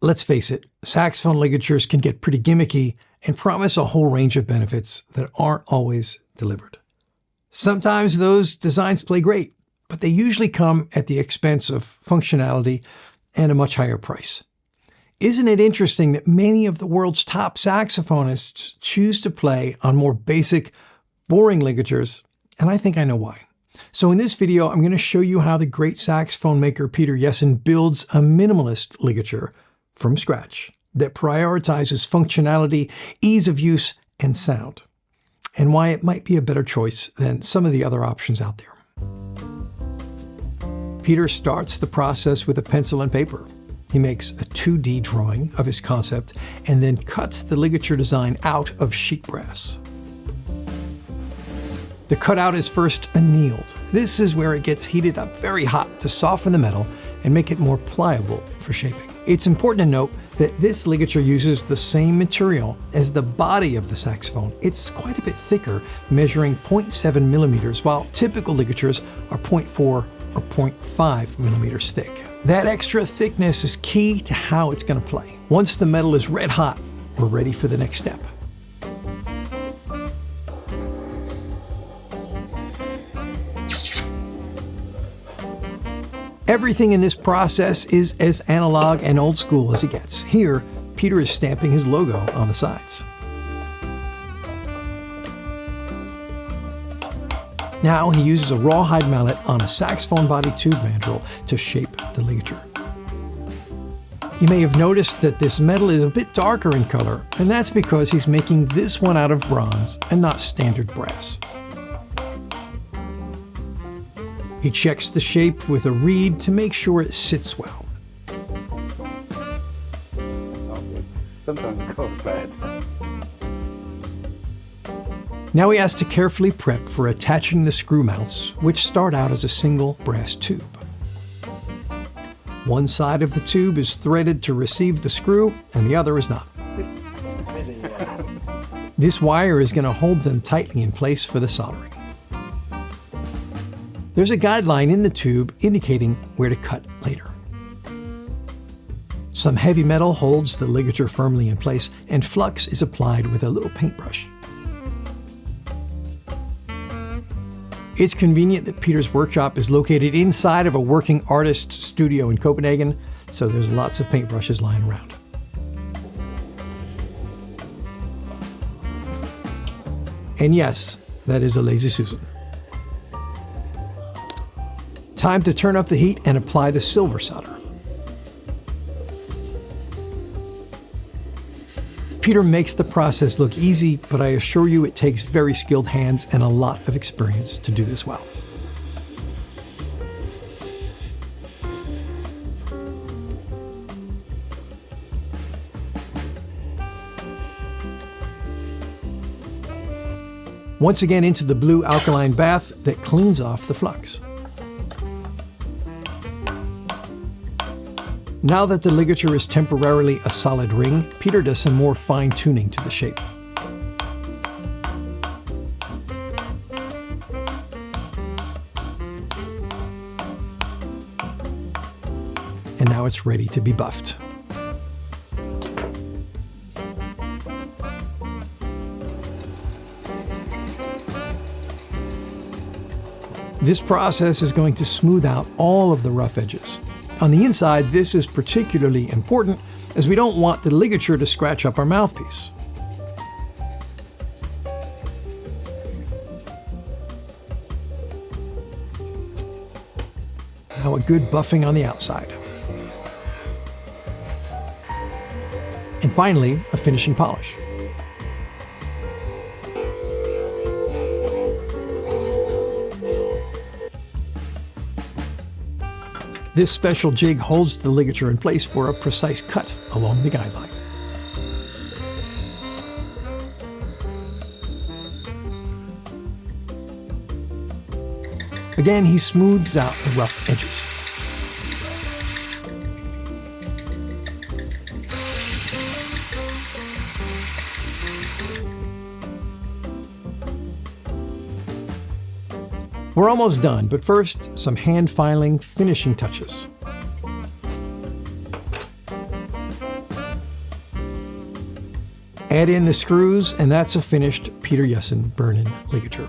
Let's face it, saxophone ligatures can get pretty gimmicky and promise a whole range of benefits that aren't always delivered. Sometimes those designs play great, but they usually come at the expense of functionality and a much higher price. Isn't it interesting that many of the world's top saxophonists choose to play on more basic, boring ligatures? And I think I know why. So in this video, I'm going to show you how the great saxophone maker Peter Jessen builds a minimalist ligature from scratch that prioritizes functionality, ease of use, and sound, and why it might be a better choice than some of the other options out there. Peter starts the process with a pencil and paper. He makes a 2D drawing of his concept and then cuts the ligature design out of sheet brass. The cutout is first annealed. This is where it gets heated up very hot to soften the metal and make it more pliable for shaping. It's important to note that this ligature uses the same material as the body of the saxophone. It's quite a bit thicker, measuring 0.7 millimeters, while typical ligatures are 0.4 or 0.5 millimeters thick. That extra thickness is key to how it's going to play. Once the metal is red hot, we're ready for the next step. Everything in this process is as analog and old school as it gets. Here, Peter is stamping his logo on the sides. Now he uses a rawhide mallet on a saxophone body tube mandrel to shape the ligature. You may have noticed that this metal is a bit darker in color, and that's because he's making this one out of bronze and not standard brass. He checks the shape with a reed to make sure it sits well. Sometimes it goes bad. Now he has to carefully prep for attaching the screw mounts, which start out as a single brass tube. One side of the tube is threaded to receive the screw, and the other is not. This wire is going to hold them tightly in place for the soldering. There's a guideline in the tube indicating where to cut later. Some heavy metal holds the ligature firmly in place, and flux is applied with a little paintbrush. It's convenient that Peter's workshop is located inside of a working artist's studio in Copenhagen, so there's lots of paintbrushes lying around. And yes, that is a Lazy Susan. Time to turn up the heat and apply the silver solder. Peter makes the process look easy, but I assure you it takes very skilled hands and a lot of experience to do this well. Once again into the blue alkaline bath that cleans off the flux. Now that the ligature is temporarily a solid ring, Peter does some more fine-tuning to the shape. And now it's ready to be buffed. This process is going to smooth out all of the rough edges. On the inside, this is particularly important as we don't want the ligature to scratch up our mouthpiece. Now a good buffing on the outside. And finally, a finishing polish. This special jig holds the ligature in place for a precise cut along the guideline. Again, he smooths out the rough edges. We're almost done, but first, some hand filing finishing touches. Add in the screws, and that's a finished Peter Jessen burn-in ligature.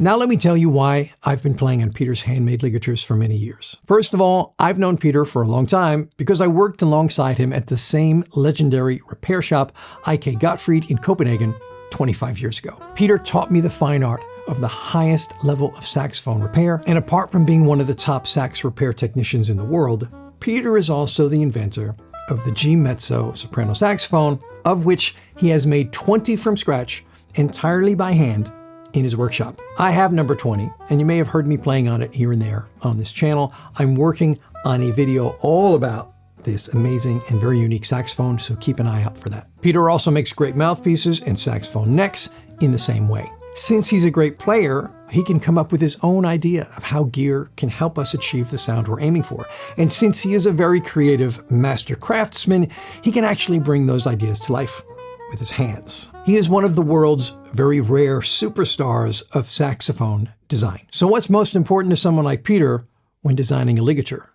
Now let me tell you why I've been playing on Peter's handmade ligatures for many years. First of all, I've known Peter for a long time because I worked alongside him at the same legendary repair shop, IK Gottfried in Copenhagen 25 years ago. Peter taught me the fine art of the highest level of saxophone repair, and apart from being one of the top sax repair technicians in the world, Peter is also the inventor of the G mezzo soprano saxophone, of which he has made 20 from scratch entirely by hand in his workshop. I have number 20, and you may have heard me playing on it here and there on this channel. I'm working on a video all about this amazing and very unique saxophone, so keep an eye out for that. Peter also makes great mouthpieces and saxophone necks in the same way. Since he's a great player, he can come up with his own idea of how gear can help us achieve the sound we're aiming for. And since he is a very creative master craftsman, he can actually bring those ideas to life with his hands. He is one of the world's very rare superstars of saxophone design. So what's most important to someone like Peter when designing a ligature?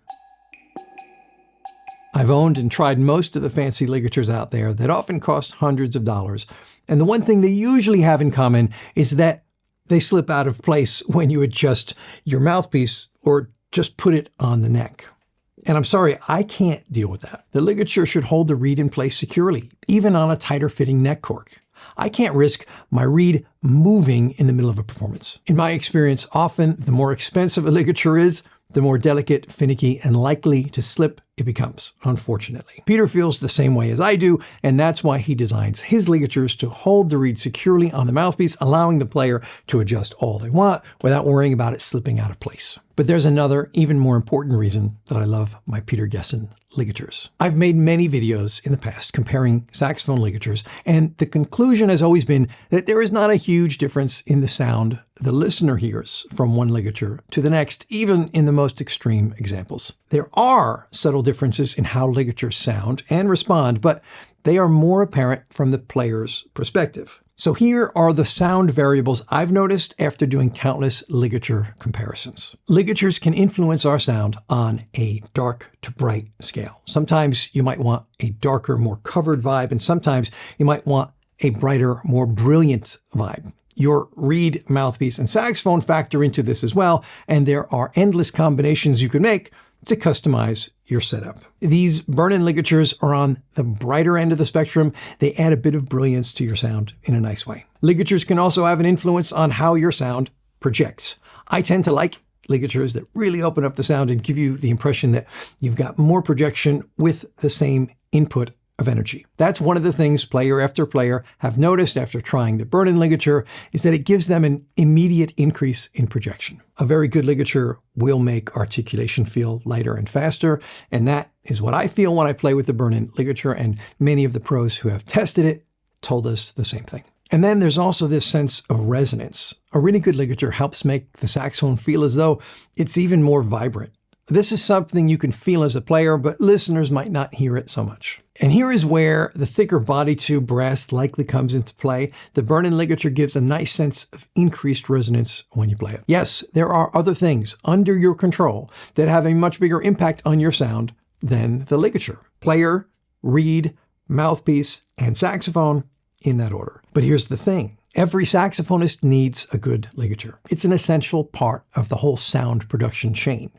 I've owned and tried most of the fancy ligatures out there that often cost hundreds of dollars. And the one thing they usually have in common is that they slip out of place when you adjust your mouthpiece or just put it on the neck. And I'm sorry, I can't deal with that. The ligature should hold the reed in place securely, even on a tighter fitting neck cork. I can't risk my reed moving in the middle of a performance. In my experience, often the more expensive a ligature is, the more delicate, finicky, and likely to slip it becomes, unfortunately. Peter feels the same way as I do, and that's why he designs his ligatures to hold the reed securely on the mouthpiece, allowing the player to adjust all they want without worrying about it slipping out of place. But there's another, even more important reason that I love my Peter Jessen ligatures. I've made many videos in the past comparing saxophone ligatures, and the conclusion has always been that there is not a huge difference in the sound the listener hears from one ligature to the next, even in the most extreme examples. There are subtle differences in how ligatures sound and respond, but they are more apparent from the player's perspective. So here are the sound variables I've noticed after doing countless ligature comparisons. Ligatures can influence our sound on a dark to bright scale. Sometimes you might want a darker, more covered vibe, and sometimes you might want a brighter, more brilliant vibe. Your reed, mouthpiece, and saxophone factor into this as well, and there are endless combinations you can make to customize your setup. These burn-in ligatures are on the brighter end of the spectrum. They add a bit of brilliance to your sound in a nice way. Ligatures can also have an influence on how your sound projects. I tend to like ligatures that really open up the sound and give you the impression that you've got more projection with the same input of energy. That's one of the things player after player have noticed after trying the burn-in ligature, is that it gives them an immediate increase in projection. A very good ligature will make articulation feel lighter and faster, and that is what I feel when I play with the burn-in ligature, and many of the pros who have tested it told us the same thing. And then there's also this sense of resonance. A really good ligature helps make the saxophone feel as though it's even more vibrant. This is something you can feel as a player, but listeners might not hear it so much. And here is where the thicker body tube brass likely comes into play. The burn-in ligature gives a nice sense of increased resonance when you play it. Yes, there are other things under your control that have a much bigger impact on your sound than the ligature. Player, reed, mouthpiece, and saxophone in that order. But here's the thing. Every saxophonist needs a good ligature. It's an essential part of the whole sound production chain.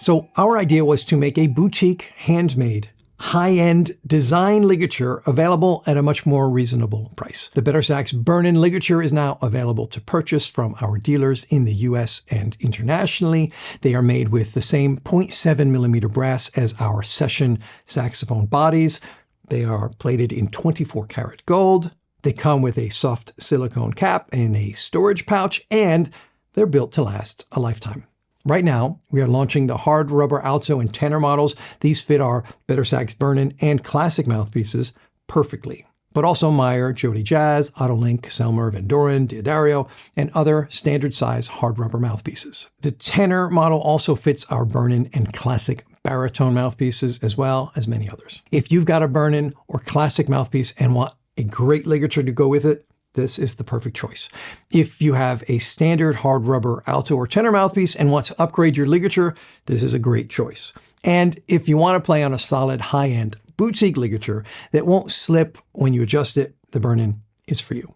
So our idea was to make a boutique, handmade, high-end design ligature available at a much more reasonable price. The Better Sax burn-in ligature is now available to purchase from our dealers in the US and internationally. They are made with the same 0.7 millimeter brass as our session saxophone bodies. They are plated in 24 karat gold. They come with a soft silicone cap and a storage pouch, and they're built to last a lifetime. Right now, we are launching the hard rubber alto and tenor models. These fit our Better Sax burn-in and classic mouthpieces perfectly. But also Meyer, Jody Jazz, Autolink, Selmer, Van Doren, Diodario, and other standard size hard rubber mouthpieces. The tenor model also fits our burn-in and classic baritone mouthpieces, as well as many others. If you've got a burn-in or classic mouthpiece and want a great ligature to go with it, this is the perfect choice. If you have a standard hard rubber alto or tenor mouthpiece and want to upgrade your ligature, this is a great choice. And if you want to play on a solid high-end boutique ligature that won't slip when you adjust it, the burn-in is for you.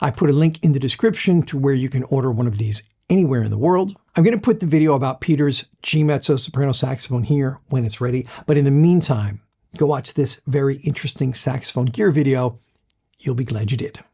I put a link in the description to where you can order one of these anywhere in the world. I'm going to put the video about Peter's G mezzo-soprano saxophone here when it's ready, but in the meantime, go watch this very interesting saxophone gear video. You'll be glad you did.